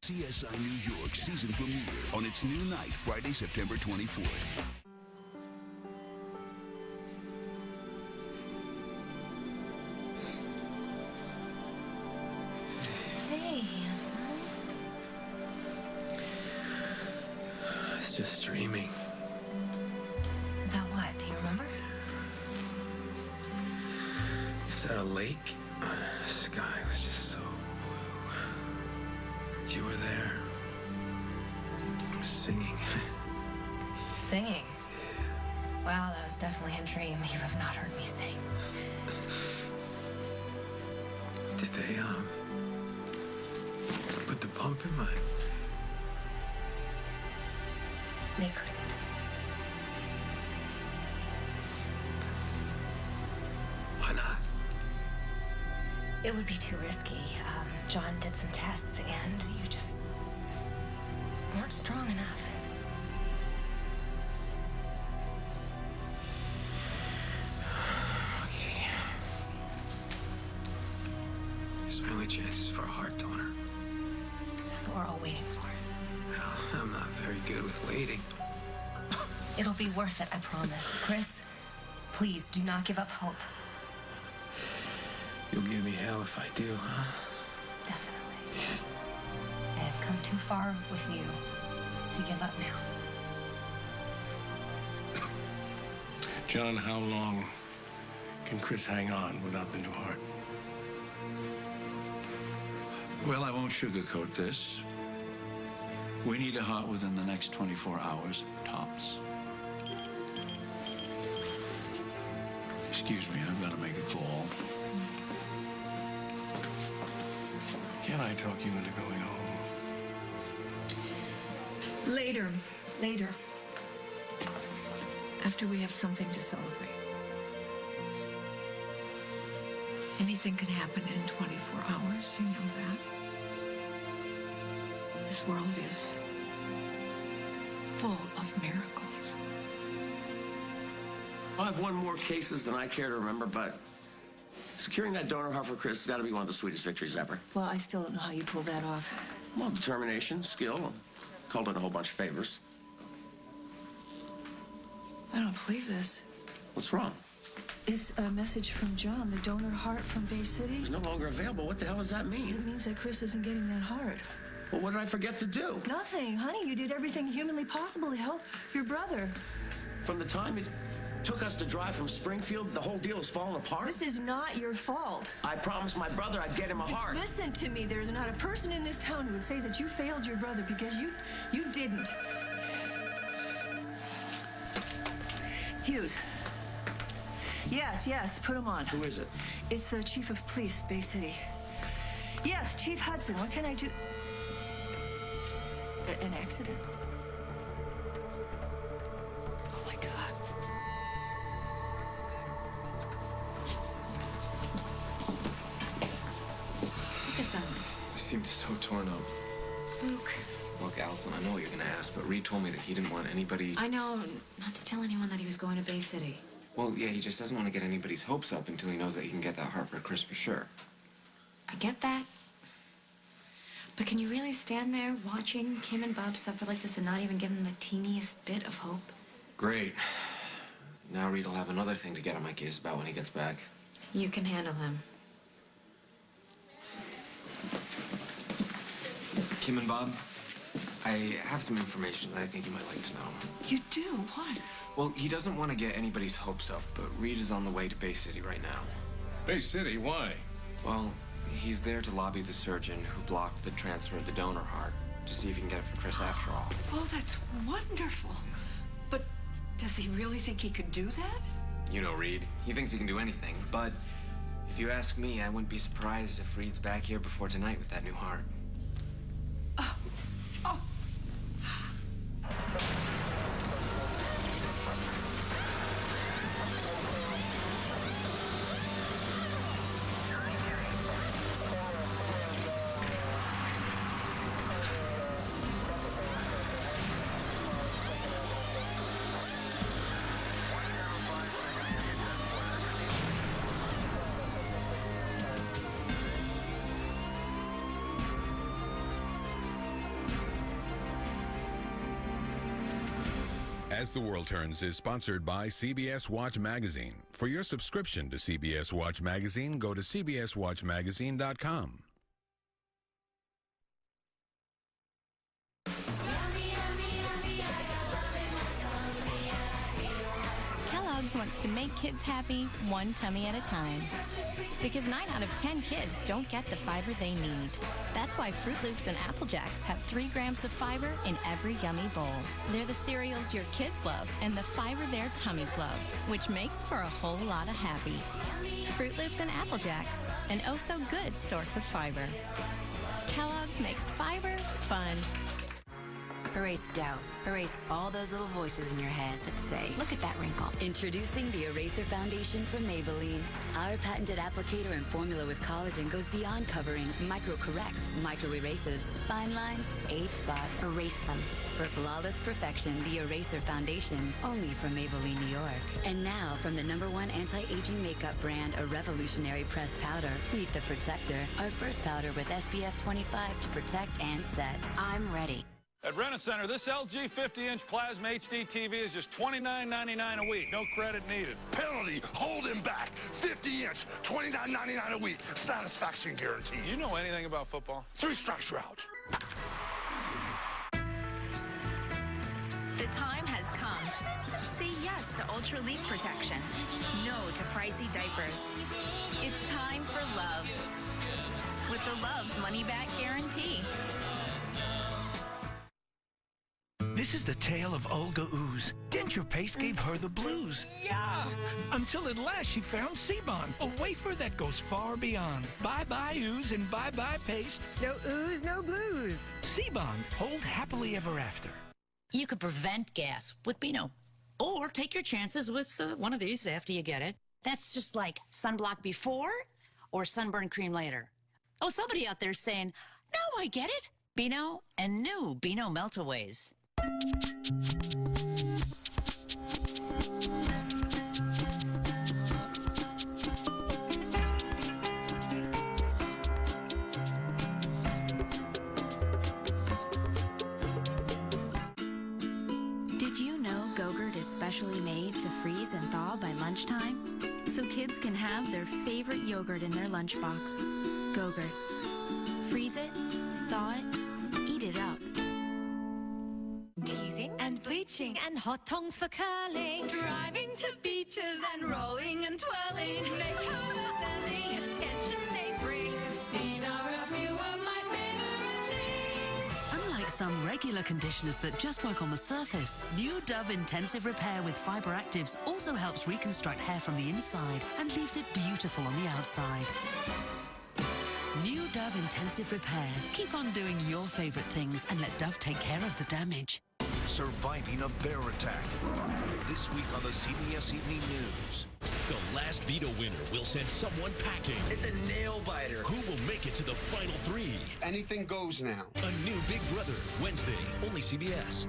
CSI New York season premiere on its new night, Friday, September 24th. Hey, handsome. I was just dreaming. About what? Do you remember? Is that a lake? The sky was just so blue. You were there. Singing. Singing? Wow, that was definitely a dream. You have not heard me sing. Did they, put the pump in mine? They couldn't. Why not? It would be too risky. John did some tests, and you just weren't strong enough. Okay. There's my only chances for a heart donor. That's what we're all waiting for. Well, I'm not very good with waiting. It'll be worth it, I promise. Chris, please do not give up hope. You'll give me hell if I do, huh? Definitely. I have come too far with you to give up now. John, how long can Chris hang on without the new heart? Well, I won't sugarcoat this. We need a heart within the next 24 hours, tops. Excuse me, I've got to make a call. Can I talk you into going home? Later. After we have something to celebrate. Anything can happen in 24 hours, you know that. This world is full of miracles. Well, I've won more cases than I care to remember, but securing that donor heart for Chris has got to be one of the sweetest victories ever. Well, I still don't know how you pulled that off. Well, determination, skill, called in a whole bunch of favors. I don't believe this. What's wrong? It's a message from John, the donor heart from Bay City. It's no longer available. What the hell does that mean? It means that Chris isn't getting that heart. Well, what did I forget to do? Nothing, honey. You did everything humanly possible to help your brother. From the time it took us to drive from Springfield, the whole deal has fallen apart. This is not your fault. I promised my brother I'd get him a heart. Listen to me. There's not a person in this town who would say that you failed your brother because you didn't. Hughes. Yes, put him on. Who is it? It's the chief of police, Bay City. Yes, Chief Hudson. What can I do? An accident? Oh, my God. Look at them. They seemed so torn up. Luke. Look, Allison, I know what you're gonna ask, but Reed told me that he didn't want anybody... I know not to tell anyone that he was going to Bay City. Well, yeah, he just doesn't want to get anybody's hopes up until he knows that he can get that heart for Chris for sure. I get that. But can you really stand there watching Kim and Bob suffer like this and not even give them the teeniest bit of hope? Great. Now Reed will have another thing to get on my case about when he gets back. You can handle them. Kim and Bob, I have some information that I think you might like to know. You do? What? Well, he doesn't want to get anybody's hopes up, but Reed is on the way to Bay City right now. Bay City, why? Well, he's there to lobby the surgeon who blocked the transfer of the donor heart to see if he can get it for Chris after all. Oh, that's wonderful. But does he really think he could do that? You know Reed. He thinks he can do anything, but if you ask me, I wouldn't be surprised if Reed's back here before tonight with that new heart. Oh. As the World Turns is sponsored by CBS Watch Magazine. For your subscription to CBS Watch Magazine, go to cbswatchmagazine.com. Kellogg's wants to make kids happy one tummy at a time. Because 9 out of 10 kids don't get the fiber they need. That's why Fruit Loops and Apple Jacks have 3 grams of fiber in every yummy bowl. They're the cereals your kids love and the fiber their tummies love, which makes for a whole lot of happy. Fruit Loops and Apple Jacks, an oh-so-good source of fiber. Kellogg's makes fiber fun. Erase doubt. Erase all those little voices in your head that say, look at that wrinkle. Introducing the Eraser Foundation from Maybelline. Our patented applicator and formula with collagen goes beyond covering, micro-corrects, micro-erases, fine lines, age spots. Erase them. For flawless perfection, the Eraser Foundation, only from Maybelline, New York. And now, from the #1 anti-aging makeup brand, a revolutionary pressed powder. Meet the Protector, our first powder with SPF 25 to protect and set. I'm ready. At Rent-A-Center, this LG 50-inch Plasma HD TV is just $29.99 a week. No credit needed. Penalty, hold him back. 50-inch, $29.99 a week. Satisfaction guarantee. Do you know anything about football? 3 strikes you're out. The time has come. Say yes to Ultra Leak protection. No to pricey diapers. It's time for Loves. With the Loves money-back guarantee. This is the tale of Olga Ooze. Denture paste gave her the blues. Yuck! Until at last she found Seabond, a wafer that goes far beyond. Bye-bye ooze and bye-bye paste. No ooze, no blues. Seabond, hold happily ever after. You could prevent gas with Beano. Or take your chances with one of these after you get it. That's just like sunblock before or sunburn cream later. Oh, somebody out there's saying, no, I get it. Beano and new Beano Meltaways. Did you know Go-Gurt is specially made to freeze and thaw by lunchtime? So kids can have their favorite yogurt in their lunchbox. Go-Gurt. Freeze it, thaw it, eat it up. Teasing and bleaching and hot tongs for curling. Driving to beaches and rolling and twirling. Makeovers and the attention they bring. These are a few of my favorite things. Unlike some regular conditioners that just work on the surface, new Dove Intensive Repair with Fiber Actives also helps reconstruct hair from the inside and leaves it beautiful on the outside. New Dove Intensive Repair. Keep on doing your favorite things and let Dove take care of the damage. Surviving a bear attack. This week on the CBS Evening News. The last veto winner will send someone packing. It's a nail biter. Who will make it to the final 3? Anything goes now. A new Big Brother, Wednesday, only CBS.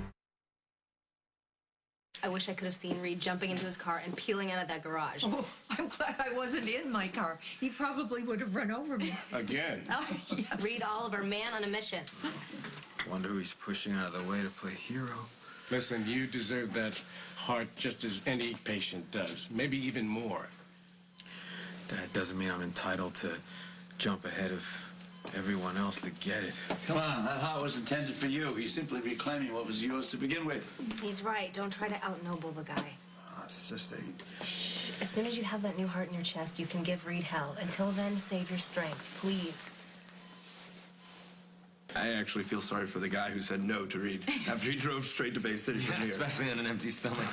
I wish I could have seen Reed jumping into his car and peeling out of that garage. Oh, I'm glad I wasn't in my car. He probably would have run over me. Again? Oh, yes. Reed Oliver, man on a mission. Wonder who he's pushing out of the way to play hero. Listen, you deserve that heart just as any patient does. Maybe even more. That doesn't mean I'm entitled to jump ahead of everyone else to get it. Come on, that heart was intended for you. He's simply reclaiming what was yours to begin with. He's right. Don't try to outnoble the guy. It's just a... Shh. As soon as you have that new heart in your chest, you can give Reed hell. Until then, save your strength, please. I actually feel sorry for the guy who said no to Reed after he drove straight to Bay City from here. Especially on an empty stomach.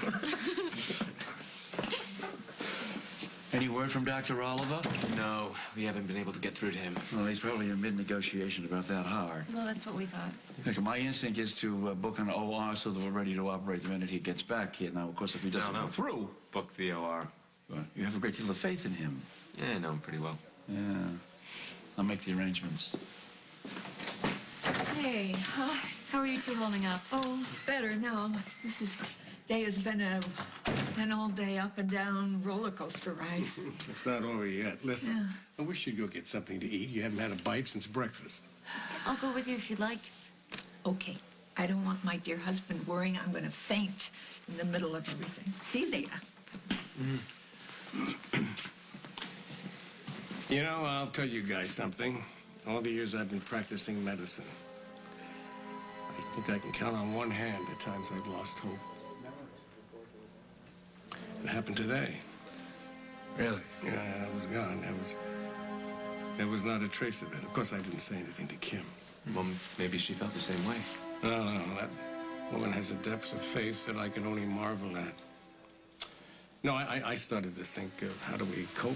Any word from Dr. Oliver? No, we haven't been able to get through to him. Well, he's probably in mid-negotiation about that heart. Well, that's what we thought. Look, my instinct is to book an OR so that we're ready to operate the minute he gets back here. Now, of course, if he doesn't go through... Book the OR. Well, you have a great deal of faith in him. Yeah, I know him pretty well. Yeah. I'll make the arrangements. Hey, how are you two holding up? Oh, better now. This day has been an all-day up-and-down roller coaster ride. It's not over yet. Listen, I wish you'd go get something to eat. You haven't had a bite since breakfast. I'll go with you if you'd like. Okay. I don't want my dear husband worrying I'm going to faint in the middle of everything. See, Leah? You know, I'll tell you guys something. All the years I've been practicing medicine, I think I can count on one hand the times I've lost hope. It happened today. Really? Yeah, I was gone. There was not a trace of it. Of course, I didn't say anything to Kim. Well, maybe she felt the same way. No, that woman has a depth of faith that I can only marvel at. No, I started to think of how do we cope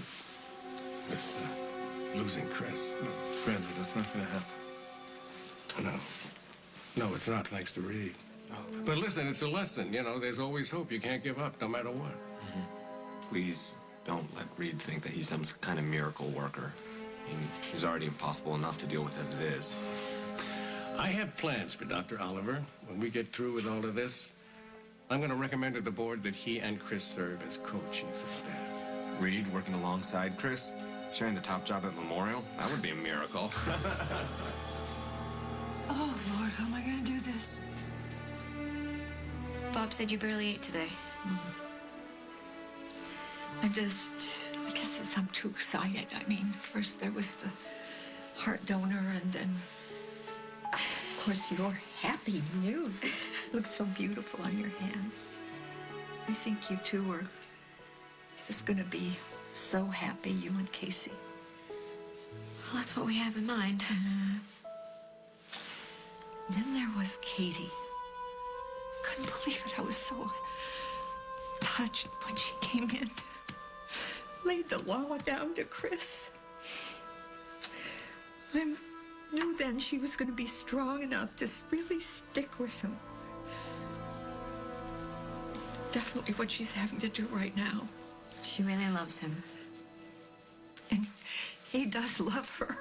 with losing Chris. No, Bradley, that's not going to happen. No, it's not, thanks to Reed. Oh. But listen, it's a lesson. You know, there's always hope. You can't give up, no matter what. Please don't let Reed think that he's some kind of miracle worker. I mean, he's already impossible enough to deal with as it is. I have plans for Dr. Oliver. When we get through with all of this, I'm going to recommend to the board that he and Chris serve as co-chiefs of staff. Reed working alongside Chris, sharing the top job at Memorial? That would be a miracle. Oh, Lord, how am I going to do this? Bob said you barely ate today. I guess I'm too excited. I mean, first there was the heart donor, and then, of course, your happy news. It looks so beautiful on your hand. I think you two are just going to be so happy, you and Casey. Well, that's what we have in mind. Then there was Katie. Couldn't believe it. I was so touched when she came in. Laid the law down to Chris. I knew then she was going to be strong enough to really stick with him. It's definitely what she's having to do right now. She really loves him. And he does love her.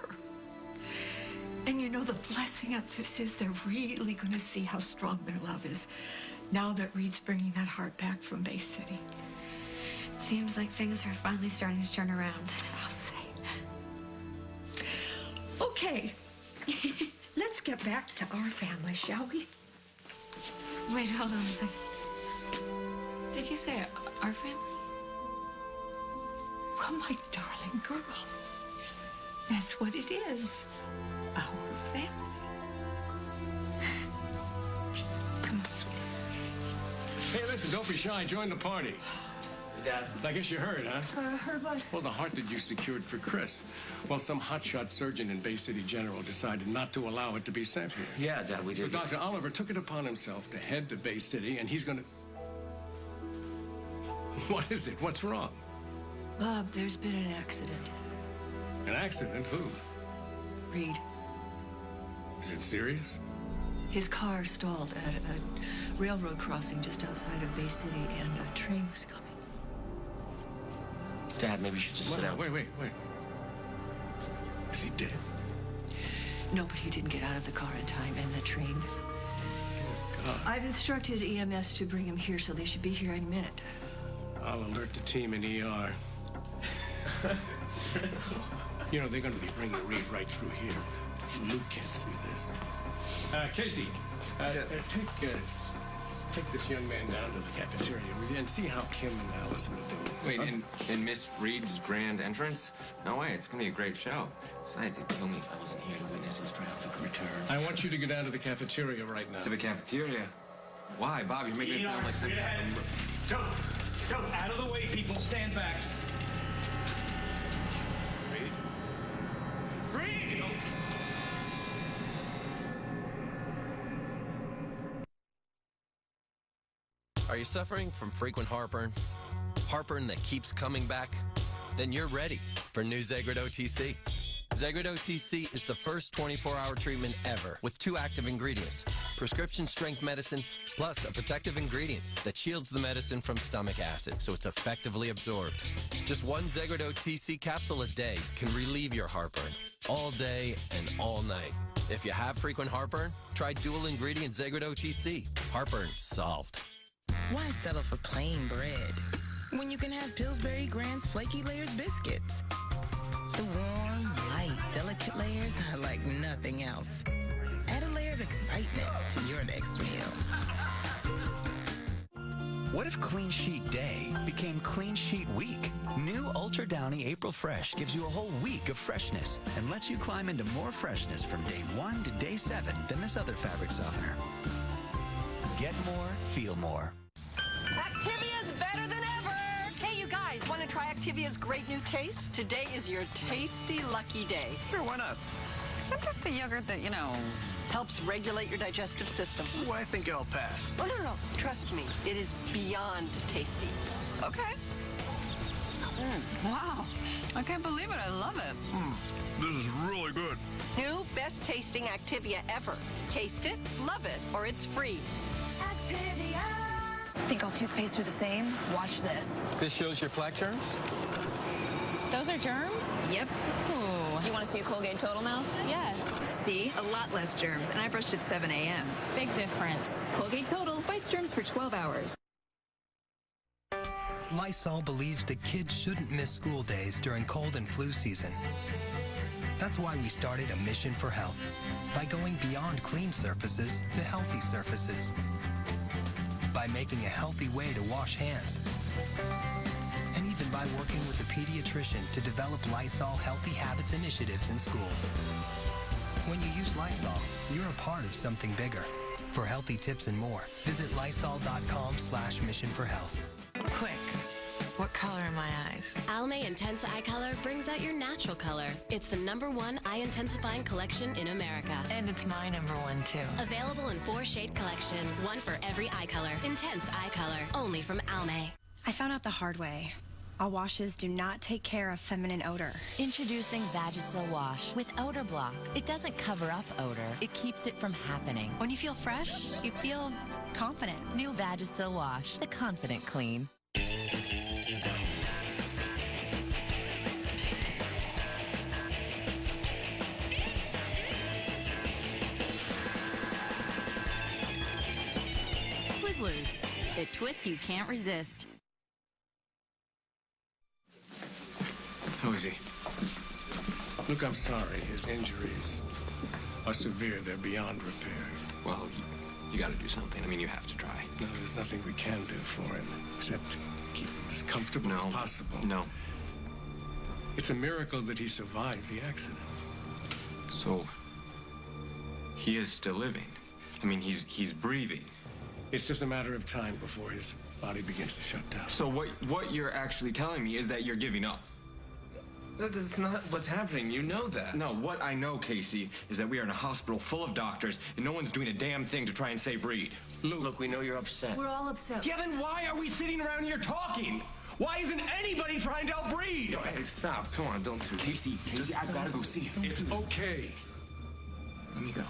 And you know, the blessing of this is they're really going to see how strong their love is now that Reed's bringing that heart back from Bay City. It seems like things are finally starting to turn around. I'll say. Okay. Let's get back to our family, shall we? Wait, hold on a second. Did you say our family? Oh, my darling girl. That's what it is. Our family. Come on, sweetie. Hey, listen, don't be shy. Join the party. Dad. I guess you heard, huh? Heard what? Well, the heart that you secured for Chris. Well, some hotshot surgeon in Bay City General decided not to allow it to be sent here. Yeah, Dad, we did. So Dr. Oliver took it upon himself to head to Bay City, and he's going to... What is it? What's wrong? Bob, there's been an accident. An accident? Who? Reed. Is it serious? His car stalled at a railroad crossing just outside of Bay City, and a train was coming. Dad, maybe you should just sit down. Wait. Is he dead? No, but he didn't get out of the car in time, and the train... God. I've instructed EMS to bring him here, so they should be here any minute. I'll alert the team in ER. You know, they're going to be bringing Reed right through here. Luke can't see this. Casey, take this young man down to the cafeteria and see how Kim and Allison are doing. Wait, in Miss Reed's grand entrance? No way, it's going to be a great show. Besides, it'd kill me if I wasn't here to witness his triumphant return. I want you to go down to the cafeteria right now. To the cafeteria? Why, Bob? You're making it sound like some... Go, out of the way, people. Stand back. Reed! Are you suffering from frequent heartburn? Heartburn that keeps coming back? Then you're ready for new Zegrid OTC. Zegrid OTC is the first 24-hour treatment ever with 2 active ingredients, prescription strength medicine plus a protective ingredient that shields the medicine from stomach acid so it's effectively absorbed. Just 1 Zegrid OTC capsule a day can relieve your heartburn all day and all night. If you have frequent heartburn, try dual ingredient Zegrid OTC. Heartburn solved. Why settle for plain bread when you can have Pillsbury Grand's Flaky Layers biscuits? The warm, light, delicate layers are like nothing else. Add a layer of excitement to your next meal. What if Clean Sheet Day became Clean Sheet Week? New Ultra Downy April Fresh gives you a whole week of freshness and lets you climb into more freshness from day 1 to day 7 than this other fabric softener. Get more, feel more. Activia's better than ever! Hey, you guys, want to try Activia's great new taste? Today is your tasty lucky day. Sure, why not? Isn't this the yogurt that, helps regulate your digestive system? Ooh, I think I'll pass. Oh, no. Trust me, it is beyond tasty. Okay. Wow. I can't believe it. I love it. This is really good. New best tasting Activia ever. Taste it, love it, or it's free. Activia. Think all toothpaste are the same? Watch this. This shows your plaque germs? Those are germs? Yep. You want to see a Colgate Total now? Yes. See? A lot less germs, and I brushed at 7 a.m. Big difference. Colgate Total fights germs for 12 hours. Lysol believes that kids shouldn't miss school days during cold and flu season. That's why we started a mission for health, by going beyond clean surfaces to healthy surfaces, by making a healthy way to wash hands, and even by working with a pediatrician to develop Lysol Healthy Habits initiatives in schools. When you use Lysol, you're a part of something bigger. For healthy tips and more, visit Lysol.com/missionforhealth. Quick, what color are my eyes? Almay Intense Eye Color brings out your natural color. It's the #1 eye intensifying collection in America. And it's my #1 too. Available in 4 shade collections, 1 for every eye color. Intense Eye Color, only from Almay. I found out the hard way. All washes do not take care of feminine odor. Introducing Vagisil Wash with Odor Block. It doesn't cover up odor. It keeps it from happening. When you feel fresh, you feel confident. New Vagisil Wash, the confident clean. Twizzlers, the twist you can't resist. How is he? Look, I'm sorry. His injuries are severe. They're beyond repair. Well, you got to do something. I mean, you have to try. No, there's nothing we can do for him except keep him as comfortable as possible. No. It's a miracle that he survived the accident. So, he is still living. I mean, he's breathing. It's just a matter of time before his body begins to shut down. So what you're actually telling me is that you're giving up. That's not what's happening. You know that. No, what I know, Casey, is that we are in a hospital full of doctors, and no one's doing a damn thing to try and save Reed. Look, we know you're upset. We're all upset. Yeah, then why are we sitting around here talking? Why isn't anybody trying to help Reed? No, hey, stop. Come on, don't do this. Casey, I've got to go see him. It's okay. Let me go.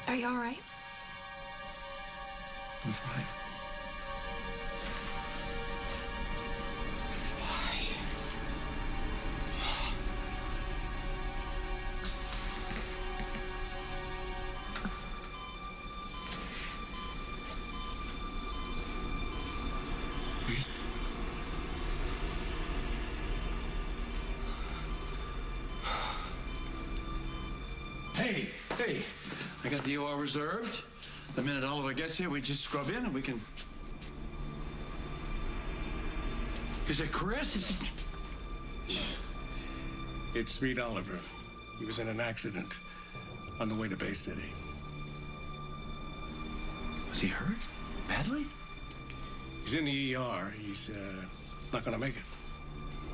Are you all right? I'm fine. Hey, I got the OR reserved. The minute Oliver gets here, we just scrub in and we can... Is it Chris? It's Reed Oliver. He was in an accident on the way to Bay City. Was he hurt? Badly? He's in the ER. He's not going to make it.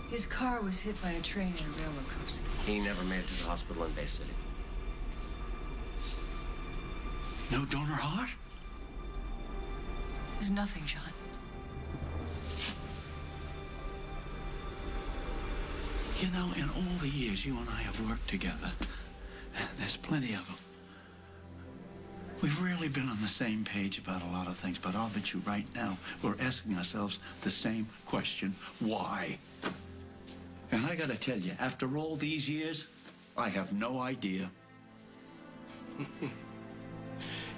His car was hit by a train in a railroad crossing. He never made it to the hospital in Bay City. No donor heart? There's nothing, John. You know, in all the years you and I have worked together, there's plenty of them. We've really been on the same page about a lot of things, but I'll bet you right now we're asking ourselves the same question: why? And I gotta tell you, after all these years, I have no idea.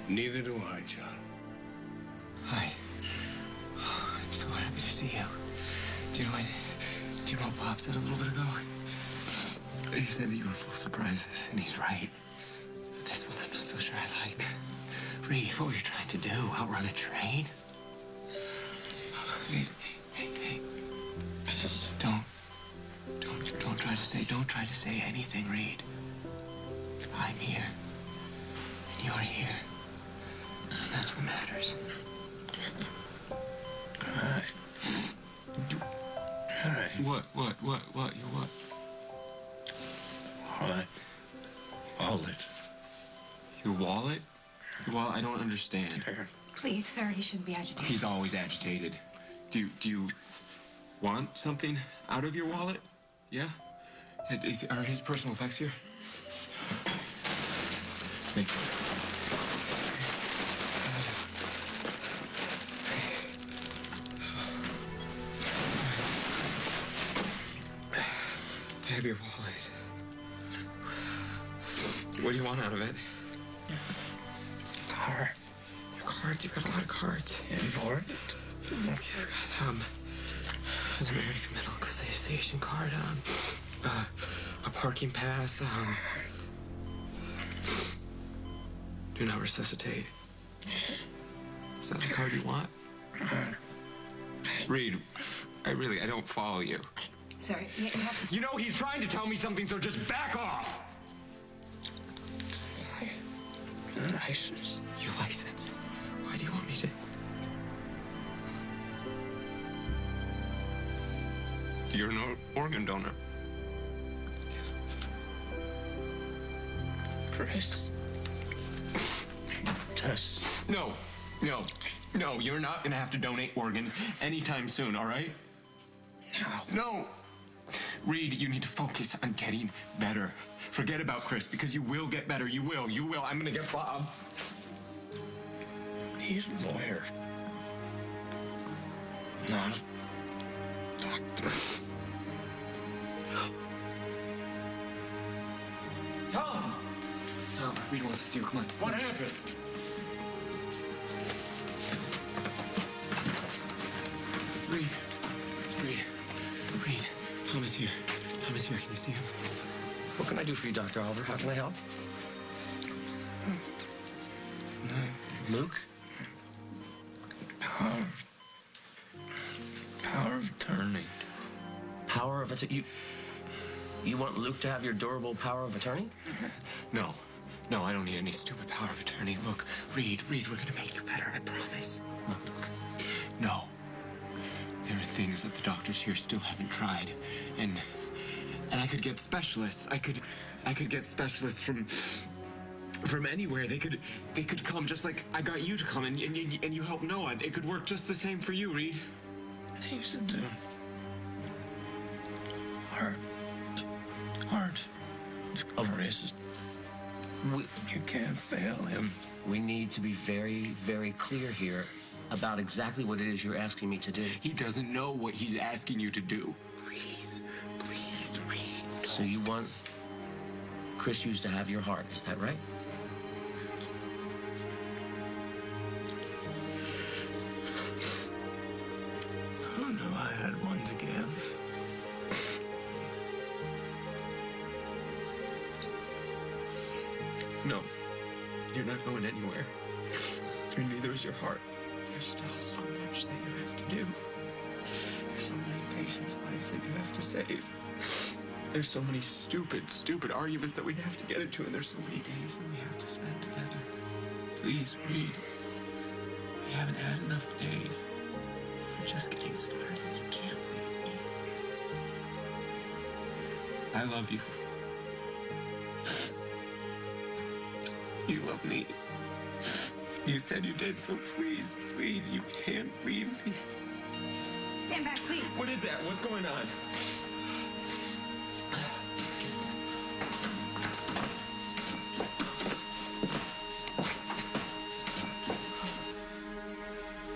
Neither do I, John. see you. Do you know what Bob said a little bit ago? He said that you were full of surprises, and he's right. This one I'm not so sure I like. Reed, what were you trying to do? Outrun a train? Hey. Don't try to say anything, Reed. I'm here, and you're here. And that's what matters. All right. What? You what? Wallet. Your wallet? Well, I don't understand. Please, sir, he shouldn't be agitated. He's always agitated. Do you want something out of your wallet? Yeah? Are his personal effects here? Thank you. I have your wallet. What do you want out of it? Card. Your cards? You've got a lot of cards. Important. You've got, an American Medical Association card, a parking pass, do not resuscitate. Is that the card you want? Reed, I don't follow you. Sorry, you have to... You know he's trying to tell me something, so just back off! License. Your license? Why do you want me to... You're an organ donor. Chris. Tess. No, you're not gonna have to donate organs anytime soon, all right? No. Reed, you need to focus on getting better. Forget about Chris, because you will get better. You will. I'm gonna get Bob. He's a lawyer. Not a doctor. Tom, Reed wants to see you. Come on. What happened? Reed. Tom is here. Can you see him? What can I do for you, Dr. Oliver? How can I help? Luke? Power of attorney. Power of attorney? You want Luke to have your durable power of attorney? No, I don't need any stupid power of attorney. Look, Reed, we're gonna make you better, I promise. Look, no. There are things that the doctors here still haven't tried, and I could get specialists. I could get specialists from anywhere. They could come just like I got you to come, and you help Noah. It could work just the same for you, Reed. Things to do. Heart. Chris. You can't fail him. We need to be very, very clear here about exactly what it is you're asking me to do. He doesn't know what he's asking you to do. Please, Reed. So you want Chris Hughes to have your heart, is that right? Who knew I had one to give? No, you're not going anywhere. And neither is your heart. There's still so much that you have to do. There's so many patients' lives that you have to save. There's so many stupid arguments that we have to get into, and there's so many days that we have to spend together. Please, Reed. We haven't had enough days. We're just getting started. You can't leave me. I love you. You love me. You said you did, so please, you can't leave me. Stand back, please. What is that? What's going on?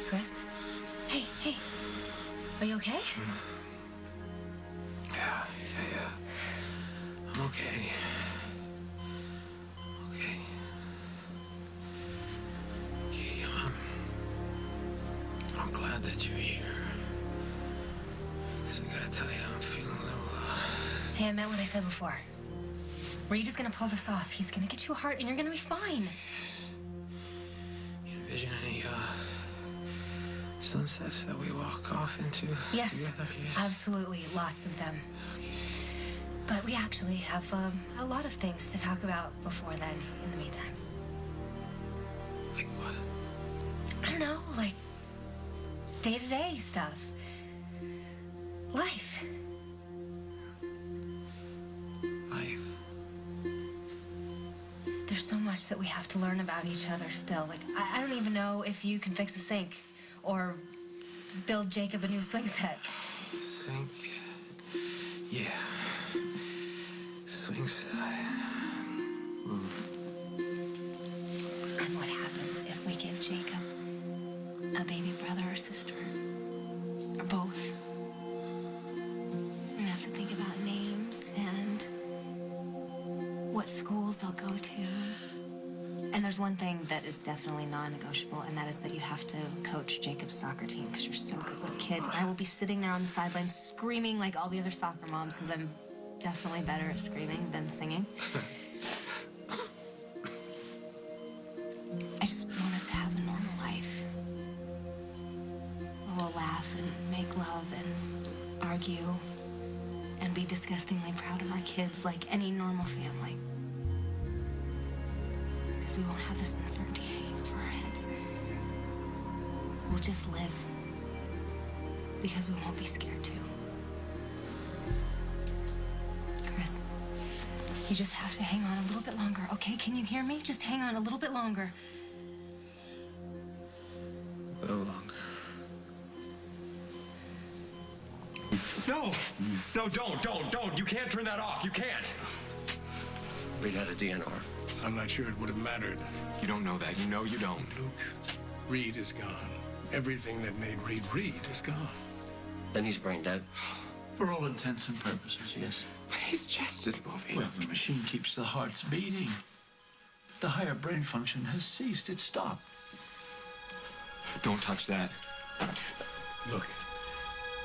Chris? Hey. Are you okay? Yeah. I'm okay. I'm glad that you're here. Hey, I meant what I said before. Reed is gonna pull this off. He's gonna get you a heart, and you're gonna be fine. You envision any, sunsets that we walk off into Yes, together? Yeah. absolutely. Lots of them. But we actually have a lot of things to talk about before then, in the meantime. Like what? I don't know, like day-to-day stuff. Life. Life. There's so much that we have to learn about each other still. Like, I don't even know if you can fix a sink or build Jacob a new swing set. Sink. Yeah. Swing set. And what happens if we give Jacob a baby brother or sister? Or both? We have to think about names and what schools they'll go to. And there's one thing that is definitely non-negotiable, and that is that you have to coach Jacob's soccer team because you're so good with kids. I will be sitting there on the sidelines screaming like all the other soccer moms because I'm definitely better at screaming than singing. I just want us to have a normal life. We'll laugh and make love and argue and be disgustingly proud of our kids like any normal family. Because we won't have this uncertainty hanging over our heads. We'll just live. Because we won't be scared to. Chris, you just have to hang on a little bit longer, okay? Can you hear me? Just hang on a little bit longer. A little longer. No! No, don't! You can't turn that off. You can't. Reed had a DNR. I'm not sure it would have mattered. You don't know that. You know you don't. Luke, Reed is gone. Everything that made Reed Reed is gone. Then he's brain dead. For all intents and purposes, yes. His chest is moving. Well, the machine keeps the hearts beating. The higher brain function has ceased. It stopped. Don't touch that. Look,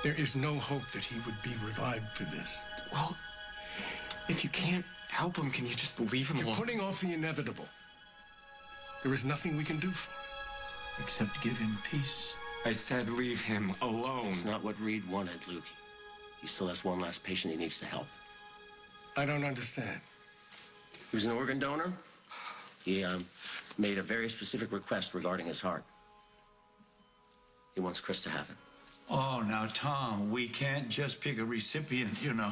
there is no hope that he would be revived for this. Well, if you can't help him, can you just leave him alone? You're putting off the inevitable. There is nothing we can do for him. Except give him peace. I said leave him alone. It's not what Reed wanted, Luke. He still has one last patient he needs to help. I don't understand. He was an organ donor. He made a very specific request regarding his heart. He wants Chris to have it. Oh, now, Tom, we can't just pick a recipient, you know,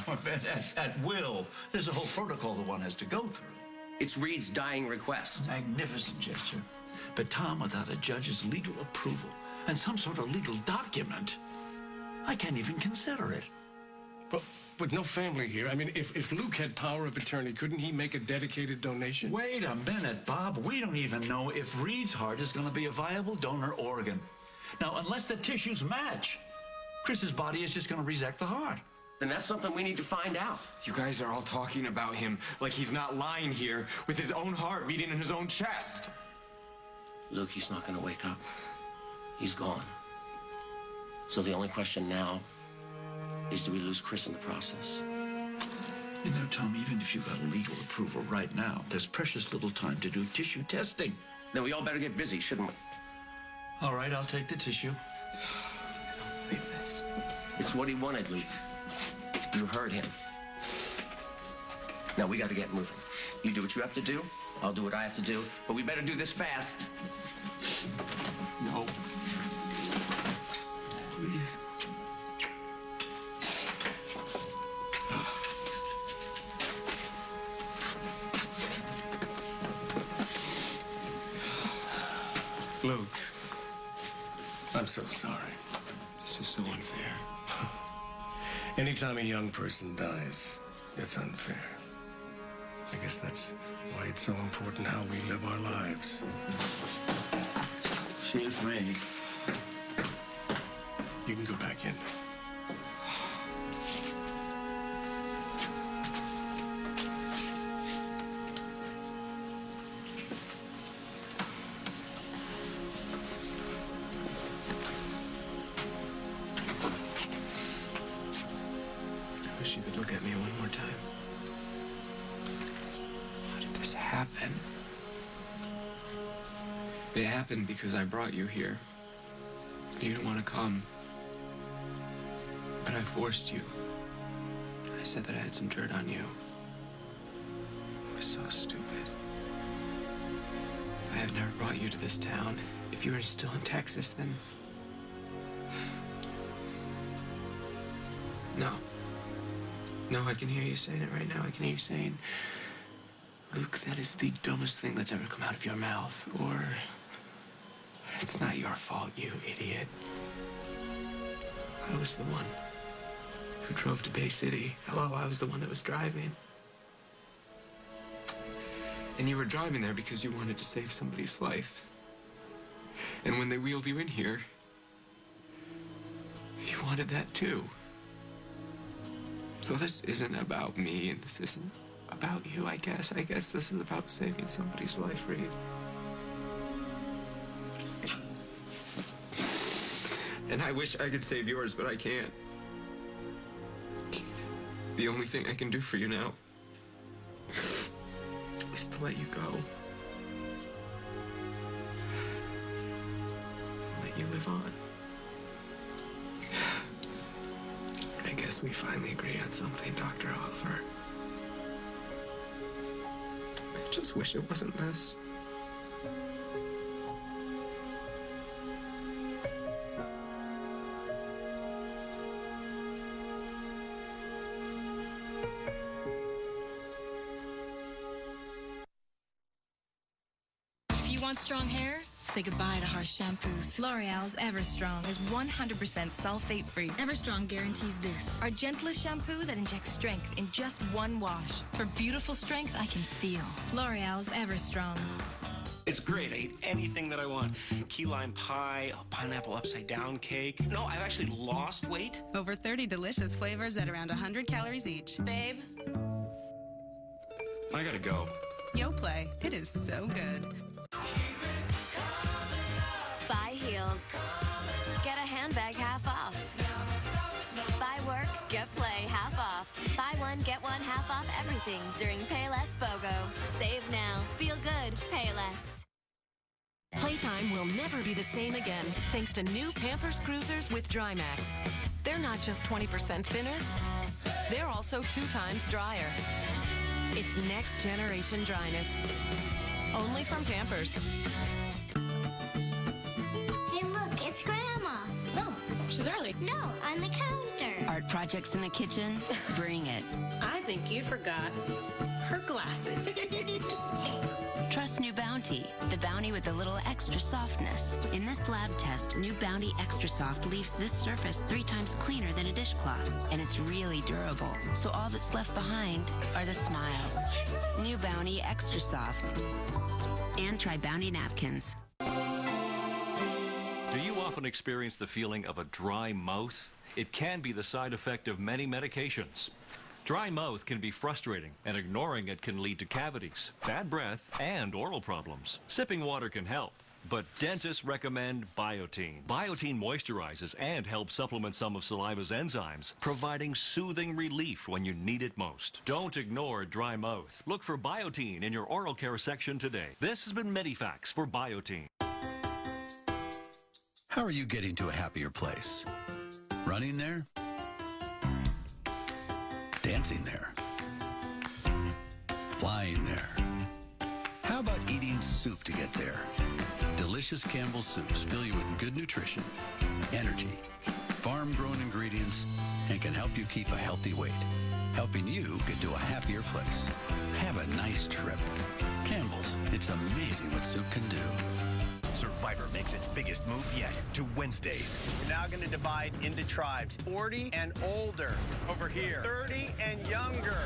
at will. There's a whole protocol the one has to go through. It's Reed's dying request. Magnificent gesture. But, Tom, without a judge's legal approval and some sort of legal document, I can't even consider it. But with no family here, I mean, if Luke had power of attorney, couldn't he make a dedicated donation? Wait a minute, Bob. We don't even know if Reed's heart is going to be a viable donor organ. Now, unless the tissues match, Chris's body is just going to reject the heart. Then that's something we need to find out. You guys are all talking about him like he's not lying here with his own heart beating in his own chest. Luke, he's not going to wake up. He's gone. So the only question now is, do we lose Chris in the process? You know, Tom, even if you got legal approval right now, there's precious little time to do tissue testing. Then we all better get busy, shouldn't we? All right, I'll take the tissue. It's what he wanted, Luke. You heard him. Now we got to get moving. You do what you have to do. I'll do what I have to do. But we better do this fast. No. Please. Luke, I'm so sorry. This is so unfair. Anytime a young person dies, it's unfair. I guess that's why it's so important how we live our lives. Excuse me. You can go back in. I wish you could look at me one more time. How did this happen? It happened because I brought you here. You didn't want to come. But I forced you. I said that I had some dirt on you. It was so stupid. If I had never brought you to this town, if you were still in Texas, then... No. No, I can hear you saying it right now. I can hear you saying, Luke, that is the dumbest thing that's ever come out of your mouth. Or, it's not your fault, you idiot. I was the one who drove to Bay City. Hello, I was the one that was driving. And you were driving there because you wanted to save somebody's life. And when they wheeled you in here, you wanted that too. So this isn't about me, and this isn't about you, I guess. I guess this is about saving somebody's life, Reed. And I wish I could save yours, but I can't. The only thing I can do for you now is to let you go. Let you live on. I guess we finally agree on something, Dr. Oliver. I just wish it wasn't this. If you want strong hair, say goodbye to harsh shampoos. L'Oreal's Everstrong is 100% sulfate-free. Everstrong guarantees this. Our gentlest shampoo that injects strength in just one wash. For beautiful strength I can feel. L'Oreal's Everstrong. It's great. I eat anything that I want. Key lime pie, a pineapple upside down cake. No, I've actually lost weight. Over 30 delicious flavors at around 100 calories each. Babe? I gotta go. Yoplait. It is so good. Buy heels. Get a handbag half off. Buy work, get play half off. Buy one, get one half off everything during Pay Less BOGO. Save now. Feel good. Pay less. Playtime will never be the same again thanks to new Pampers Cruisers with Drymax. They're not just 20% thinner, they're also 2 times drier. It's next generation dryness. Only from Pampers. Hey, look, it's Grandma. No, she's early. No, on the counter. Art projects in the kitchen? Bring it. I think you forgot her glasses. Trust New Bounty, the Bounty with a little extra softness. In this lab test, New Bounty Extra Soft leaves this surface 3 times cleaner than a dishcloth, and it's really durable. So all that's left behind are the smiles. New Bounty Extra Soft. And try Bounty napkins. Do you often experience the feeling of a dry mouth? It can be the side effect of many medications. Dry mouth can be frustrating, and ignoring it can lead to cavities, bad breath, and oral problems. Sipping water can help, but dentists recommend Biotine. Biotine moisturizes and helps supplement some of saliva's enzymes, providing soothing relief when you need it most. Don't ignore dry mouth. Look for Biotine in your oral care section today. This has been Medifax for Biotine. How are you getting to a happier place? Running there? Dancing there? Flying there? How about eating soup to get there? Delicious Campbell's soups fill you with good nutrition, energy, farm-grown ingredients, and can help you keep a healthy weight, helping you get to a happier place. Have a nice trip. Campbell's, it's amazing what soup can do. Survivor makes its biggest move yet to Wednesdays. We're now going to divide into tribes. 40 and older over here. 30 and younger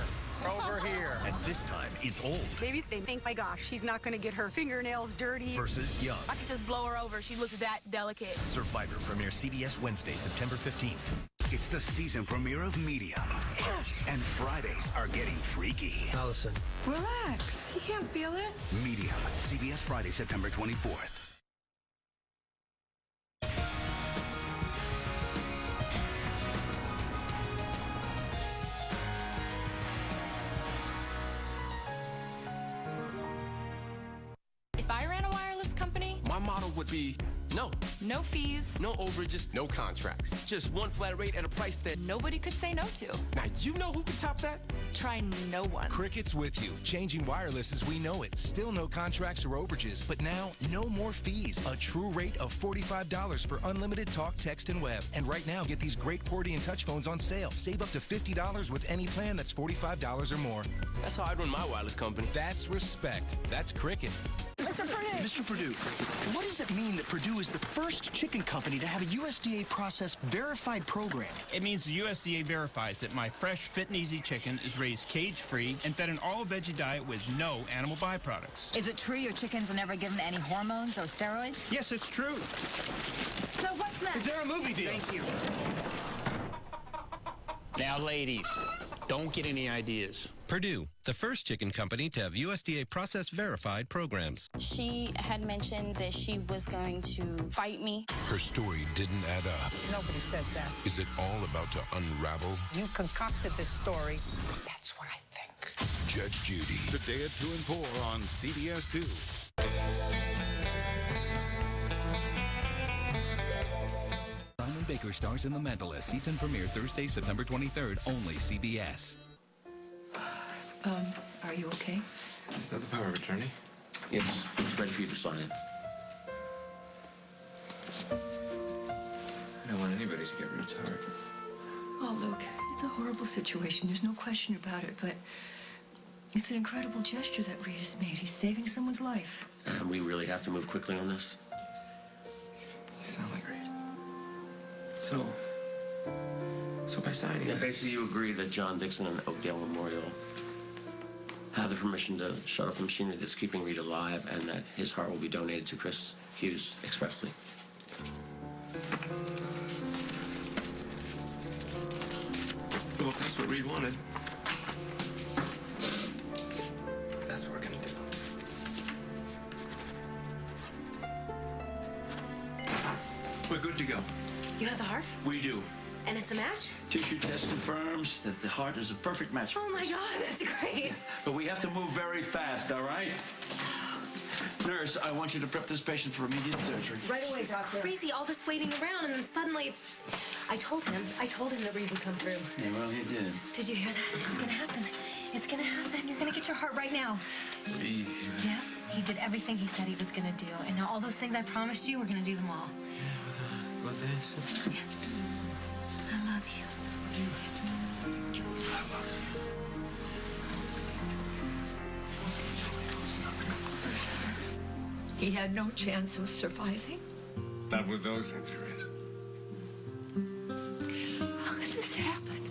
over here. And this time, it's old Maybe they think, my gosh, she's not going to get her fingernails dirty. versus young. I could just blow her over. She looks that delicate. Survivor premieres CBS Wednesday, September 15th. It's the season premiere of Medium. And Fridays are getting freaky. Allison. Relax. You can't feel it. Medium. CBS Friday, September 24th. If I ran a wireless company, My motto would be no. no fees, No overages, no contracts. Just one flat rate at a price that nobody could say no to. Now you know who can top that? Try no one. Cricket's with you, changing wireless as we know it. Still no contracts or overages, but now no more fees. A true rate of $45 for unlimited talk, text, and web. And right now, get these great QWERTY and touch phones on sale. Save up to $50 with any plan that's $45 or more. That's how I'd run my wireless company. That's respect. That's Cricket. Mr. Purdue, what does it mean that Purdue is the first chicken company to have a USDA process verified program? It means the USDA verifies that my fresh, fit, and easy chicken is raised cage-free and fed an all-veggie diet with no animal byproducts. Is it true your chickens are never given any hormones or steroids? Yes, it's true. So what's next? Is there a movie deal? Thank you. Now, ladies, don't get any ideas. Purdue, the first chicken company to have USDA process verified programs. She had mentioned that she was going to fight me. Her story didn't add up. Nobody says that. Is it all about to unravel? You concocted this story. That's what I think. Judge Judy. Today at 2 and 4 on CBS 2. Simon Baker stars in The Mentalist. Season premiere Thursday, September 23rd, only CBS. Are you okay? Is that the power of attorney? Yes, it's ready for you to sign it. I don't want anybody to get Ruth's heart. Oh, look, it's a horrible situation. There's no question about it, but it's an incredible gesture that Rita's made. He's saving someone's life. And we really have to move quickly on this. You sound like Reed. So by signing Yeah, this... basically you agree that John Dixon and Oakdale Memorial have the permission to shut off the machinery that's keeping Reed alive, and that his heart will be donated to Chris Hughes expressly. Well, if that's what Reed wanted, that's what we're gonna do. We're good to go. You have the heart? We do. And it's a match? Tissue test confirms that the heart is a perfect match. Oh my God, that's great. But we have to move very fast, all right? Nurse, I want you to prep this patient for immediate surgery. Right away, doctor. Crazy, all this waiting around, and then suddenly, I told him that Reed would come through. Yeah, well, he did. Did you hear that? It's gonna happen. It's gonna happen. You're gonna get your heart right now. Reed. Yeah, he did everything he said he was gonna do, and now all those things I promised you, we're gonna do them all. Go dance. Yeah. I love you. He had no chance of surviving. Not with those injuries. How could this happen?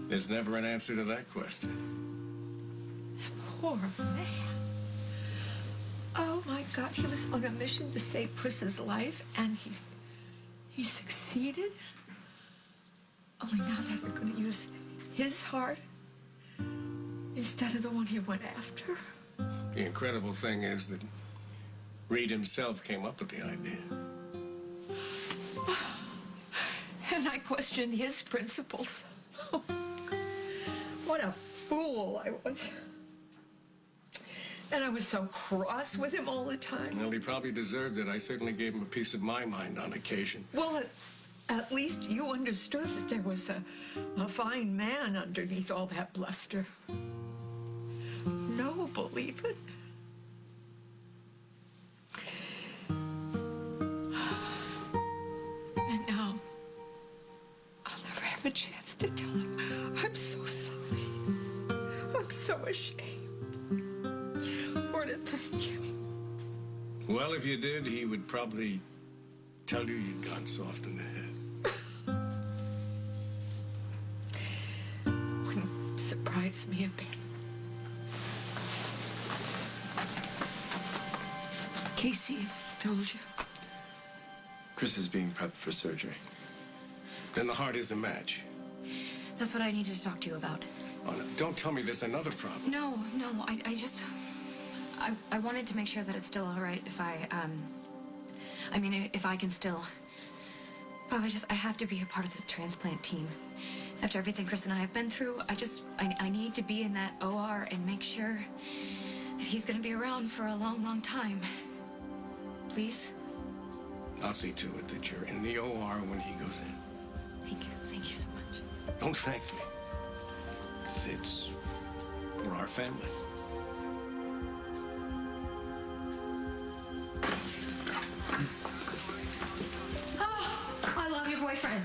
There's never an answer to that question. Poor man. Oh my God, he was on a mission to save Chris's life, and he succeeded. Only now that they're going to use his heart instead of the one he went after. The incredible thing is that Reed himself came up with the idea. And I questioned his principles. What a fool I was. And I was so cross with him all the time. Well, he probably deserved it. I certainly gave him a piece of my mind on occasion. Well, at least you understood that there was a fine man underneath all that bluster. No, believe it. And now, I'll never have a chance to tell him I'm so sorry. I'm so ashamed. Or to thank him. Well, if you did, he would probably tell you you'd gone soft in the head. Wouldn't surprise me a bit. Casey told you. Chris is being prepped for surgery. Then the heart is a match. That's what I needed to talk to you about. Oh, no, don't tell me there's another problem. No, I wanted to make sure that it's still all right if if I can still... Bob, I have to be a part of the transplant team. After everything Chris and I have been through, I need to be in that OR and make sure that he's gonna be around for a long, long time. Please? I'll see to it that you're in the OR when he goes in. Thank you. Thank you so much. Don't thank me. 'Cause it's for our family. I love your boyfriend.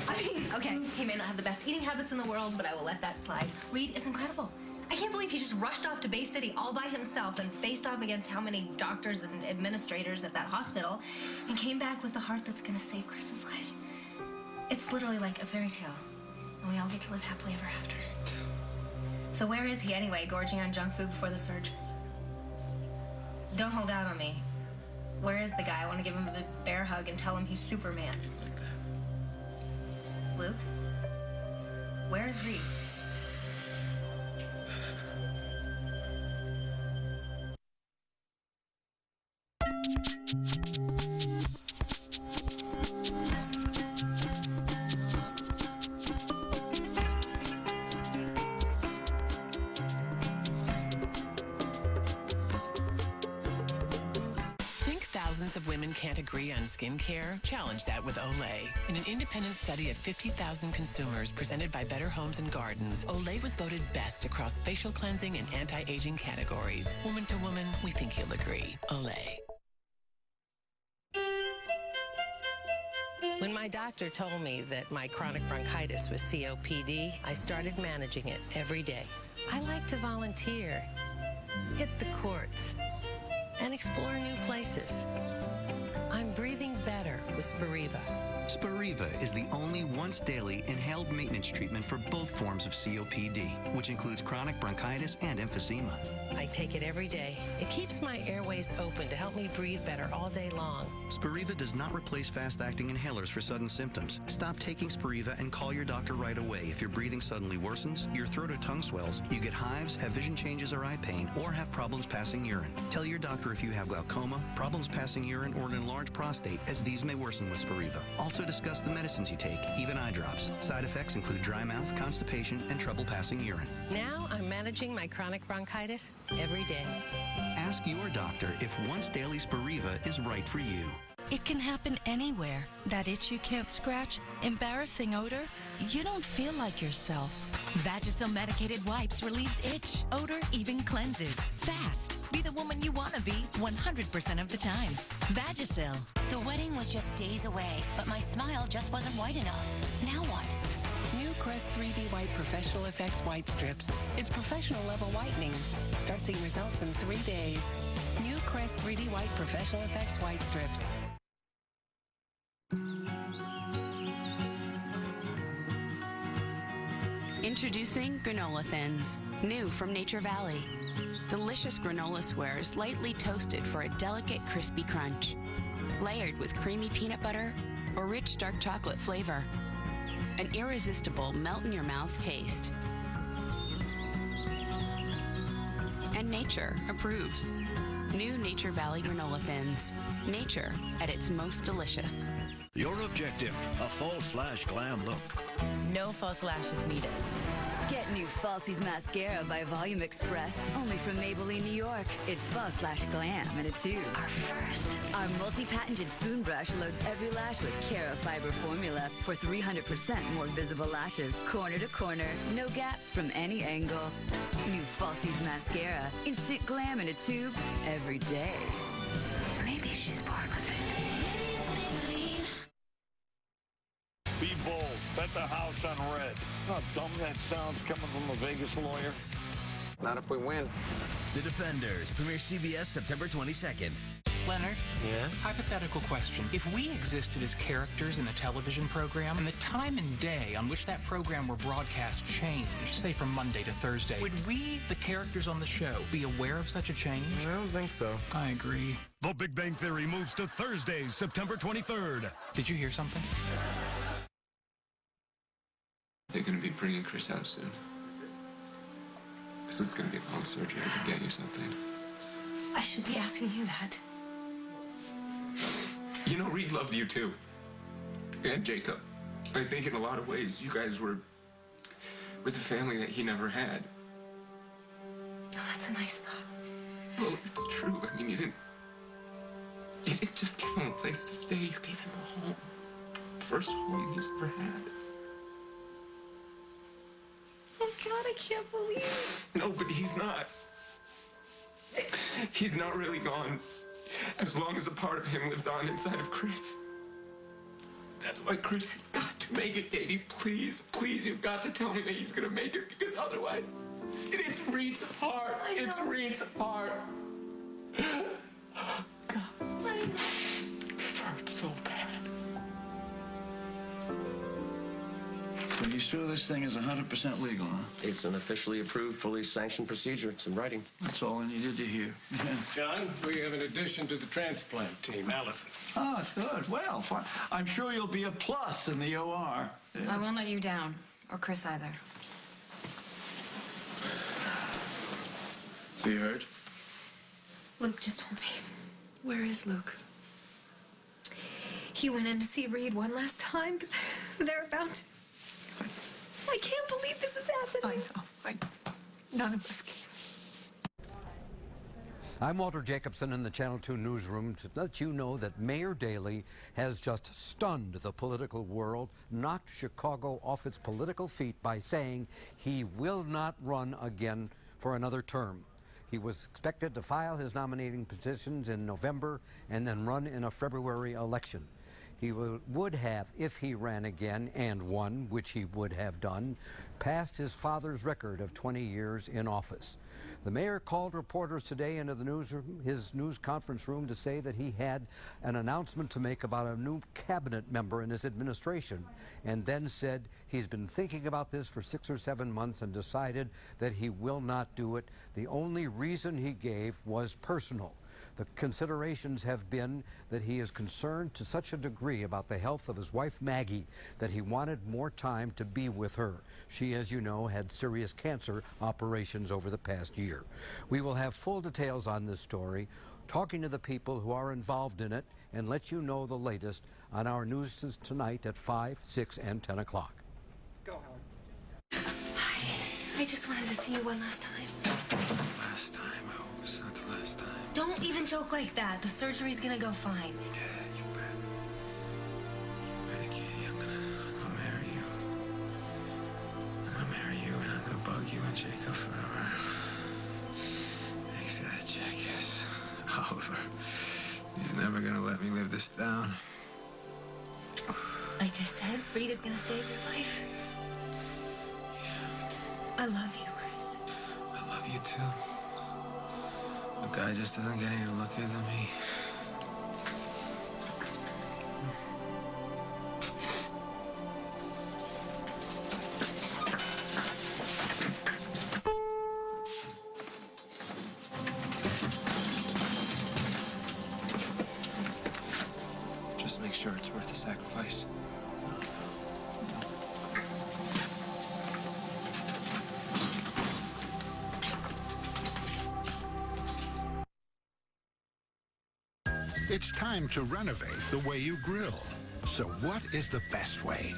I mean, okay, he may not have the best eating habits in the world, but I will let that slide. Reed is incredible. I can't believe he just rushed off to Bay City all by himself and faced off against how many doctors and administrators at that hospital and came back with the heart that's gonna save Chris's life. It's literally like a fairy tale, and we all get to live happily ever after. So where is he anyway, gorging on junk food before the surge? Don't hold out on me. Where is the guy? I want to give him a bear hug and tell him he's Superman. Luke? Where is Reed? Thousands of women can't agree on skincare? Challenge that with Olay. In an independent study of 50,000 consumers presented by Better Homes and Gardens, Olay was voted best across facial cleansing and anti-aging categories. Woman to woman, we think you'll agree. Olay. When my doctor told me that my chronic bronchitis was COPD, I started managing it every day. I like to volunteer, hit the courts, and explore new places. I'm breathing better with Spiriva. Spiriva is the only once-daily inhaled maintenance treatment for both forms of COPD, which includes chronic bronchitis and emphysema. I take it every day. It keeps my airways open to help me breathe better all day long. Spiriva does not replace fast-acting inhalers for sudden symptoms. Stop taking Spiriva and call your doctor right away if your breathing suddenly worsens, your throat or tongue swells, you get hives, have vision changes or eye pain, or have problems passing urine. Tell your doctor if you have glaucoma, problems passing urine, or an enlarged prostate, as these may worsen with Spiriva. Also discuss the medicines you take, even eye drops. Side effects include dry mouth, constipation, and trouble passing urine. Now I'm managing my chronic bronchitis every day. Ask your doctor if once daily Spiriva is right for you. It can happen anywhere. That itch you can't scratch, embarrassing odor, you don't feel like yourself. Vagisil medicated wipes relieves itch, odor, even cleanses. Fast. Be the woman you want to be 100% of the time. Vagisil. The wedding was just days away, but my smile just wasn't white enough. Now what? New Crest 3D White Professional Effects White Strips. It's professional level whitening. Start seeing results in 3 days. New Crest 3D White Professional Effects White Strips. Introducing Granola Thins, new from Nature Valley. Delicious granola squares lightly toasted for a delicate crispy crunch. Layered with creamy peanut butter or rich dark chocolate flavor. An irresistible melt-in-your-mouth taste. And nature approves. New Nature Valley Granola Thins. Nature at its most delicious. Your objective, a fall/glam look. No false lashes needed. Get new Falsies Mascara by Volume Express, only from Maybelline, New York. It's fall/glam in a tube. Our first. Our multi-patented spoon brush loads every lash with Cara Fiber formula for 300% more visible lashes, corner to corner, no gaps from any angle. New Falsies Mascara, instant glam in a tube every day. Maybe she's born with it. Be bold. Bet the house on red. How dumb that sounds coming from a Vegas lawyer. Not if we win. The Defenders premiere CBS September 22nd. Leonard? Yes? Hypothetical question. If we existed as characters in a television program and the time and day on which that program were broadcast changed, say from Monday to Thursday, would we, the characters on the show, be aware of such a change? I don't think so. I agree. The Big Bang Theory moves to Thursday, September 23rd. Did you hear something? They're going to be bringing Chris out soon. Because it's going to be a long surgery to get you something. I should be asking you that. You know, Reed loved you too. And Jacob. I think in a lot of ways, you guys were with a family that he never had. Oh, that's a nice thought. Well, it's true. I mean, you didn't just give him a place to stay. You gave him a home. First home he's ever had. Oh, God, I can't believe it. No, but he's not. He's not really gone. As long as a part of him lives on inside of Chris. That's why Chris has got to make it, Katie. Please, please, you've got to tell me that he's gonna make it, because otherwise, it's Reed's heart. It's Reed's heart. God. This hurts so bad. Are you sure this thing is 100% legal, huh? It's an officially approved, fully sanctioned procedure. It's in writing. That's all I needed to hear. John, we have an addition to the transplant team, Allison. Oh, good. Well, I'm sure you'll be a plus in the OR. Yeah. I won't let you down, or Chris either. So you heard? Luke just told me. Where is Luke? He went in to see Reed one last time because they're about to... I can't believe this is happening. I know. None of us can. I'm Walter Jacobson in the Channel 2 newsroom to let you know that Mayor Daley has just stunned the political world, knocked Chicago off its political feet by saying he will not run again for another term. He was expected to file his nominating petitions in November and then run in a February election. He would have, if he ran again and won, which he would have done, passed his father's record of 20 years in office. The mayor called reporters today into the newsroom, his news conference room, to say that he had an announcement to make about a new cabinet member in his administration, and then said he's been thinking about this for 6 or 7 months and decided that he will not do it. The only reason he gave was personal. The considerations have been that he is concerned to such a degree about the health of his wife, Maggie, that he wanted more time to be with her. She, as you know, had serious cancer operations over the past year. We will have full details on this story, talking to the people who are involved in it, and let you know the latest on our news tonight at 5, 6, and 10 o'clock. Go, Helen. Hi. I just wanted to see you one last time. Last time? I hope it's not the last time. Don't even joke like that. The surgery's gonna go fine. Yeah, you bet. You bet, Katie. I'm gonna marry you. I'm gonna marry you, and I'm gonna bug you and Jacob forever. Thanks to that jackass, Oliver. He's never gonna let me live this down. Like I said, Reed is gonna save your life. Yeah. I love you, Chris. I love you too. The guy just doesn't get any luckier than me. Just make sure it's worth the sacrifice. It's time to renovate the way you grill. So what is the best way?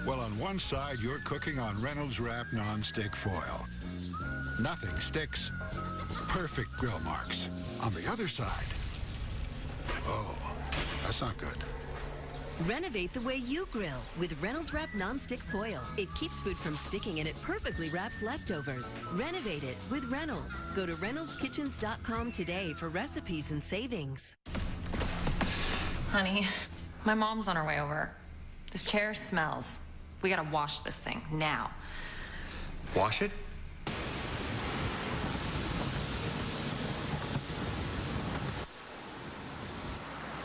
Well, on one side, you're cooking on Reynolds Wrap nonstick foil. Nothing sticks. Perfect grill marks. On the other side, oh, that's not good. Renovate the way you grill with Reynolds Wrap nonstick foil. It keeps food from sticking and it perfectly wraps leftovers. Renovate it with Reynolds. Go to ReynoldsKitchens.com today for recipes and savings. Honey, my mom's on her way over. This chair smells. We gotta wash this thing now. Wash it?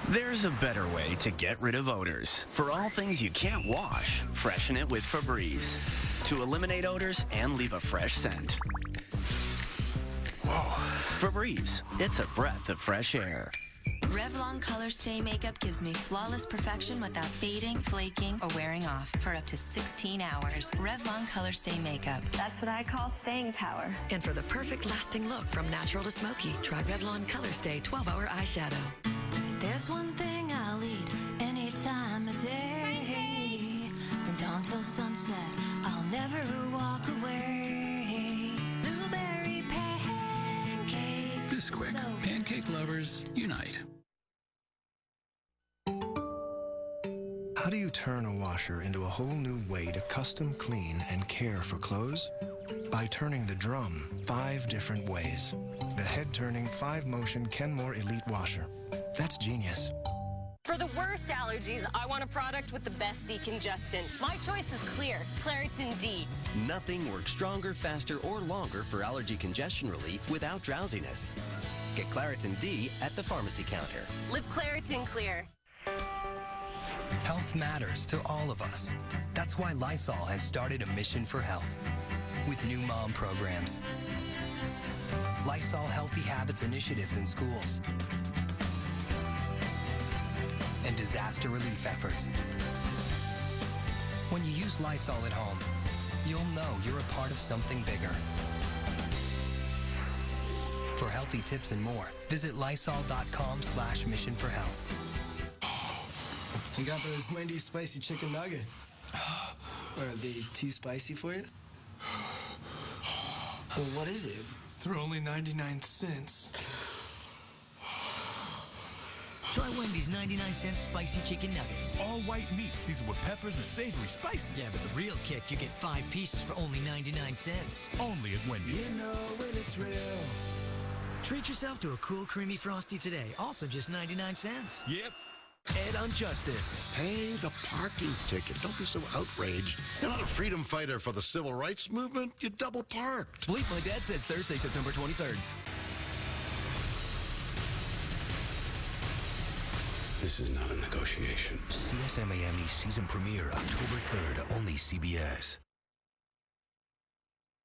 There's a better way to get rid of odors. For all things you can't wash, freshen it with Febreze to eliminate odors and leave a fresh scent. Whoa. Febreze, it's a breath of fresh air. Revlon Color Stay Makeup gives me flawless perfection without fading, flaking, or wearing off for up to 16 hours. Revlon Color Stay Makeup. That's what I call staying power. And for the perfect lasting look from natural to smoky, try Revlon Color Stay 12-hour eyeshadow. There's one thing I'll eat any time of day. From dawn till sunset, I'll never walk away. Blueberry pancakes. This quick. Pancake lovers, unite. How do you turn a washer into a whole new way to custom clean and care for clothes? By turning the drum 5 different ways. The head-turning 5-motion Kenmore Elite washer. That's genius. For the worst allergies, I want a product with the best decongestant. My choice is clear, Claritin D. Nothing works stronger, faster, or longer for allergy congestion relief without drowsiness. Get Claritin D at the pharmacy counter. Live Claritin Clear. Health matters to all of us. That's why Lysol has started a mission for health with new mom programs. Lysol Healthy Habits initiatives in schools and disaster relief efforts. When you use Lysol at home, you'll know you're a part of something bigger. For healthy tips and more, visit Lysol.com/missionforhealth. I got those Wendy's spicy chicken nuggets. Are they too spicy for you? Well, what is it? They're only 99 cents. Try Wendy's 99-cent spicy chicken nuggets. All white meat seasoned with peppers and savory spices. Yeah, but the real kick, you get 5 pieces for only 99 cents. Only at Wendy's. You know when it's real. Treat yourself to a cool, creamy Frosty today. Also just 99 cents. Yep. Ed on Justice. Pay the parking ticket. Don't be so outraged. You're not a freedom fighter for the civil rights movement. You double parked. Bleep My Dad Says Thursday, September 23rd. This is not a negotiation. CSM Miami season premiere October 3rd, only CBS.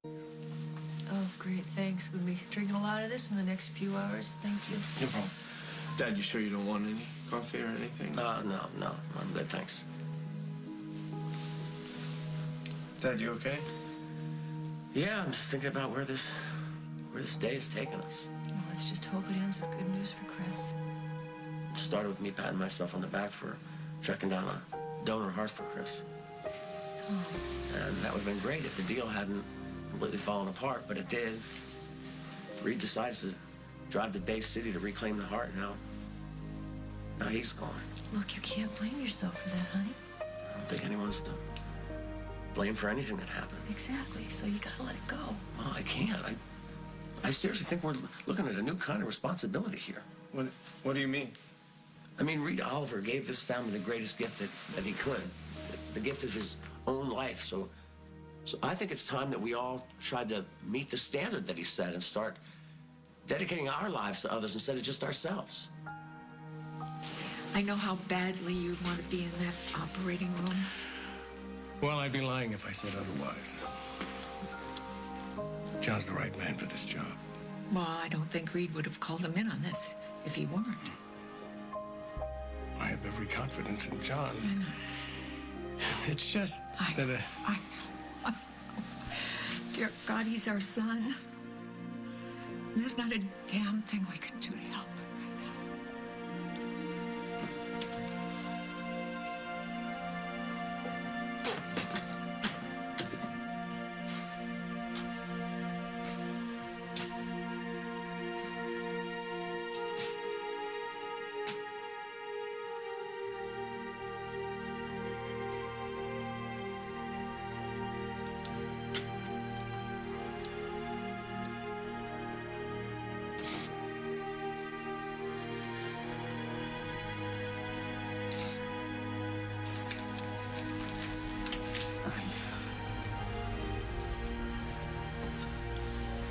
Oh, great, thanks. We'll be drinking a lot of this in the next few hours. Thank you. No problem. Dad, you sure you don't want any coffee or anything? No, I'm good, thanks. Dad, you okay? Yeah, I'm just thinking about where this day is taking us. Well, let's just hope it ends with good news for Chris. It started with me patting myself on the back for tracking down a donor heart for Chris. Oh. And that would have been great if the deal hadn't completely fallen apart, but it did. Reed decides to drive to Bay City to reclaim the heart. Now he's gone. Look, you can't blame yourself for that, honey. I don't think anyone's to blame for anything that happened. Exactly, so you gotta let it go. Well, I can't. I seriously think we're looking at a new kind of responsibility here. What do you mean? I mean, Reed Oliver gave this family the greatest gift that he could, the gift of his own life. So I think it's time that we all tried to meet the standard that he set and start dedicating our lives to others instead of just ourselves. I know how badly you'd want to be in that operating room. Well, I'd be lying if I said otherwise. John's the right man for this job. Well, I don't think Reed would have called him in on this if he weren't. I have every confidence in John. I know. It's just that... I know. Dear God, he's our son. There's not a damn thing we can do to help him right now.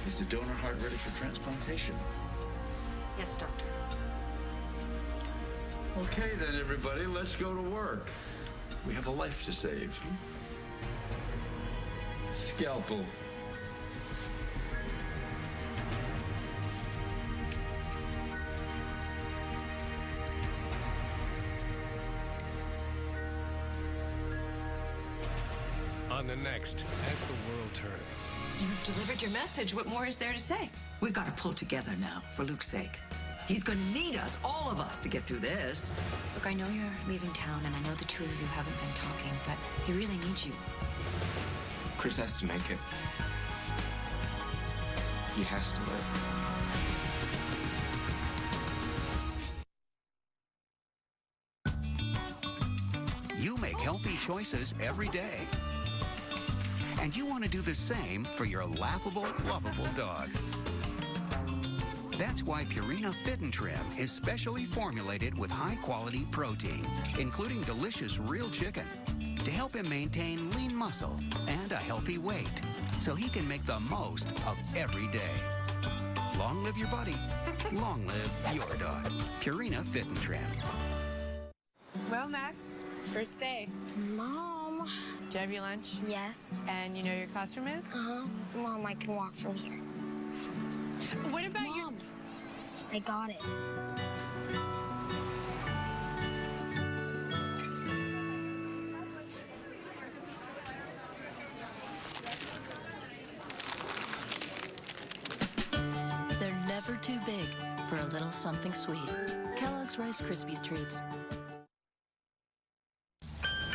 Is the donor heart ready for transplantation? Yes, doctor. Okay then, everybody, let's go to work. We have a life to save. Scalpel. On the next, As the World Turns. You've delivered your message. What more is there to say? We've got to pull together now, for Luke's sake. He's going to need us, all of us, to get through this. Look, I know you're leaving town, and I know the two of you haven't been talking, but he really needs you. Chris has to make it. He has to live. healthy choices every day. And you want to do the same for your laughable, lovable dog. That's why Purina Fit and Trim is specially formulated with high-quality protein, including delicious real chicken, to help him maintain lean muscle and a healthy weight, so he can make the most of every day. Long live your buddy. Long live your dog. Purina Fit and Trim. Well, Max, first day. Mom. Did you have your lunch? Yes. And you know your classroom is? Uh-huh. Mom, I can walk from here. What about Mom, I got it. They're never too big for a little something sweet. Kellogg's Rice Krispies Treats.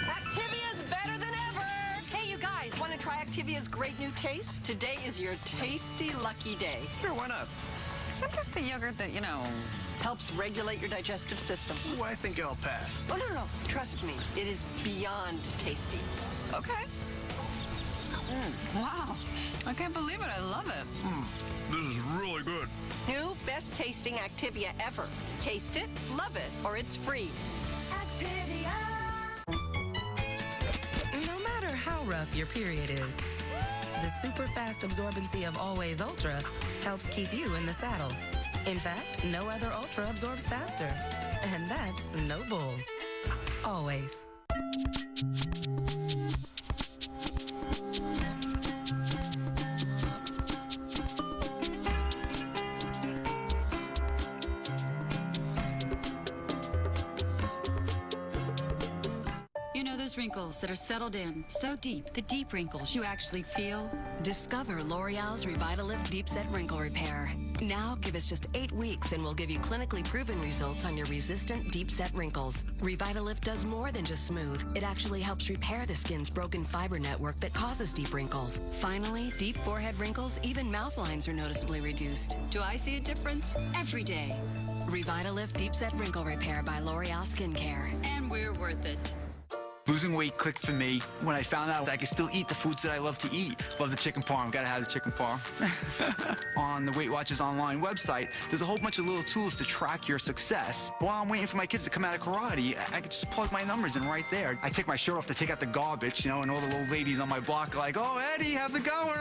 Activia's better than ever! Hey, you guys, want to try Activia's great new taste? Today is your tasty lucky day. Sure, why not? Isn't this the yogurt that, helps regulate your digestive system? Ooh, I think I'll pass. Oh, no. Trust me, it is beyond tasty. Okay. Wow. I can't believe it. I love it. This is really good. New best tasting Activia ever. Taste it, love it, or it's free. No matter how rough your period is, the super fast absorbency of Always Ultra helps keep you in the saddle. In fact, no other Ultra absorbs faster. And that's no bull. Always. You know those wrinkles that are settled in so deep, the deep wrinkles you actually feel? Discover L'Oreal's Revitalift Deep Set Wrinkle Repair. Now, give us just 8 weeks and we'll give you clinically proven results on your resistant deep set wrinkles. Revitalift does more than just smooth. It actually helps repair the skin's broken fiber network that causes deep wrinkles. Finally, deep forehead wrinkles, even mouth lines are noticeably reduced. Do I see a difference? Every day. Revitalift Deep Set Wrinkle Repair by L'Oreal Skincare. And we're worth it. Losing weight clicked for me when I found out I could still eat the foods that I love to eat. Love the chicken parm, gotta have the chicken parm. On the Weight Watchers online website, there's a whole bunch of little tools to track your success. While I'm waiting for my kids to come out of karate, I could just plug my numbers in right there. I take my shirt off to take out the garbage, and all the little ladies on my block are like, "Oh, Eddie, how's it going?"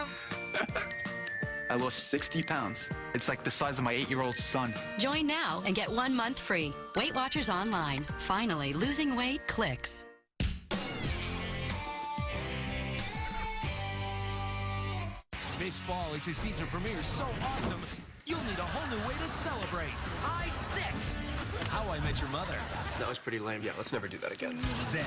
I lost 60 pounds. It's like the size of my 8-year-old son. Join now and get 1 month free. Weight Watchers Online. Finally, losing weight clicks. This fall, it's a season premiere so awesome, you'll need a whole new way to celebrate. I-6! How I Met Your Mother. That was pretty lame. Yeah, let's never do that again. Then,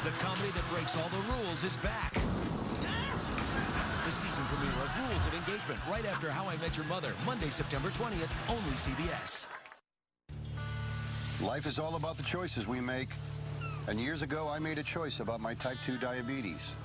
the comedy that breaks all the rules is back. The season premiere of Rules of Engagement right after How I Met Your Mother, Monday, September 20th, only CBS. Life is all about the choices we make. And years ago, I made a choice about my type 2 diabetes.